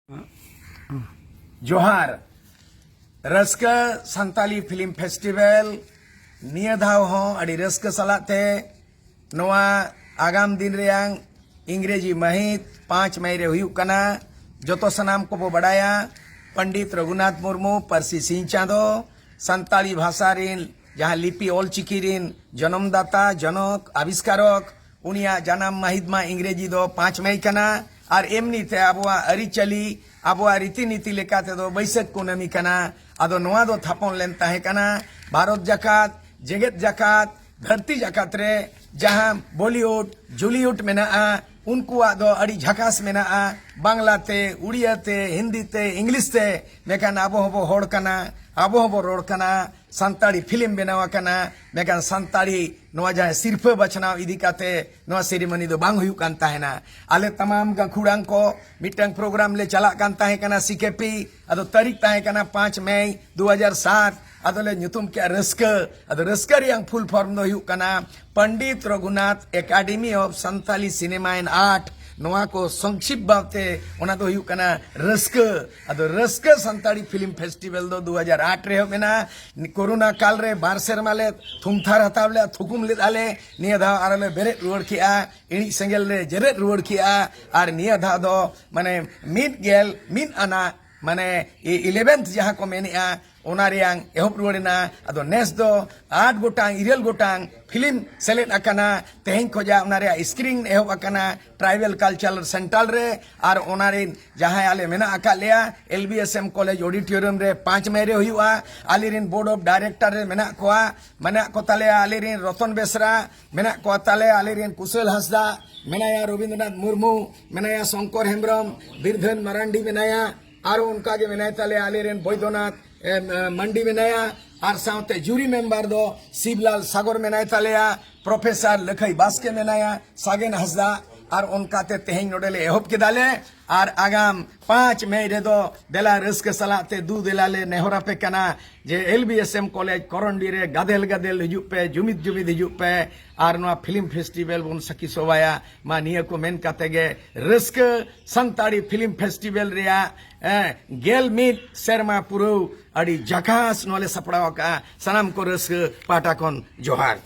जोहार Ruska Santali film festival निया धाव हो अड़ी रस्का सलाते नोआ आगाम दिन रेयांग इंग्रेजी महित 5 मई रे हुयुक कना जोतो सनाम को बो बड़ाया पंडित रघुनाथ मुर्मू परसी सिंह चांदो संताली भाषा रिन जहाँ लिपि ओल चिकी रिन जन्मदाता जनक आविष्कारक उनिया जनाम महित मा इंग्रेजी दो 5 मई कना और एमनी ते आबुआ अरिचली आबुआ रीतिनीति लेकाते दो बैसाख कुनामी कना आदो नोआ दो थापन लेन ताहे कना भारत जाकात जेगेत जाकात धरती जाकात रे जहां बॉलीवुड जूलीवुड मेना उनको आदो अड़ी झकास मेना बांग्लाते उड़ियाते हिंदीते इंग्लिशते मेकान आबो हबो होड़ कना आबो हबो रोड कना संताड़ी फिल्म बनावा कना मेकान संताड़ी नोआ जहां सिर्फ बचनाव इदी काते नोआ सेरेमनी दो बांग हुयुक कान ताहेना आले तमाम गाखुड़ांग को मिटंग प्रोग्राम ले चला कान ताहे कना सीकेपी अदो तारीख ताहे कना 5 मई 2007 अदोले न्यूतुम के रस्का रियांग फुल फॉर्म दो हुयुक कना Pandit Raghunath academy of Santali cinema and art नोआ को संक्षिप्त बाते ओना दो हुयुक कना रस्का संताड़ी फिल्म फेस्टिवल दो 2008 रे होमेना कोरोना काल रे बार सेरमा ले थुमथार हतावले थुकुम ले दाले निया धा आरले बेरे रुवड़ किया इणी सेंगेल रे जरे रुवड़ किया आर निया धा दो माने मिन आना माने 11th जहां को मेनिया ओना रियांग एहब रुवड़ना अदो नेस दो 8 गोटांग 9 गोटांग फिल्म सेलेक्ट अकना तेहें खोजा ओना रे स्क्रीन एहब अकना ट्राइबल कल्चरल सेंट्रल रे आर ओना रे जहां आले मेना अका लेया एलबीएसएम कॉलेज ऑडिटोरियम रे 5 मई रे हुआ आले रिन बोर्ड ऑफ डायरेक्टर रे मेना को ताले आले रिन रतन बेसरा मेना को ताले आले रिन कुशल हंसदा मेनाया रविंद्रनाथ मुर्मू मेनाया शंकर हेम्ब्रम बिरधन मरांडी मेनाया और उनका के मेनाय ताले आले रिन बैद्यनाथ मंडी मेनाया और साउते जूरी मेंबर दो शिवलाल सागर मेनाय तालेया प्रोफेसर लखई बास्के मेनाया सागेन हसदा और उनका ते तेहें नोडेले एहब के दाले और आगाम 5 मई रे दो देला रस्क सलाते दू देलाले नेहरा पे कना जे एलबीएसएम कॉलेज करंडी रे गादेल हिजु पे जुमिद हिजु पे और नोआ फिल्म फेस्टिवल बन सकी सोवाया मा निया को मेन काते गे रस्क संताड़ी फिल्म फेस्टिवल रिया गेल मिट शर्मा पुरु अड़ी जकास नोले सपड़ावा का सनाम को रस्क पाटाकोन जोहार।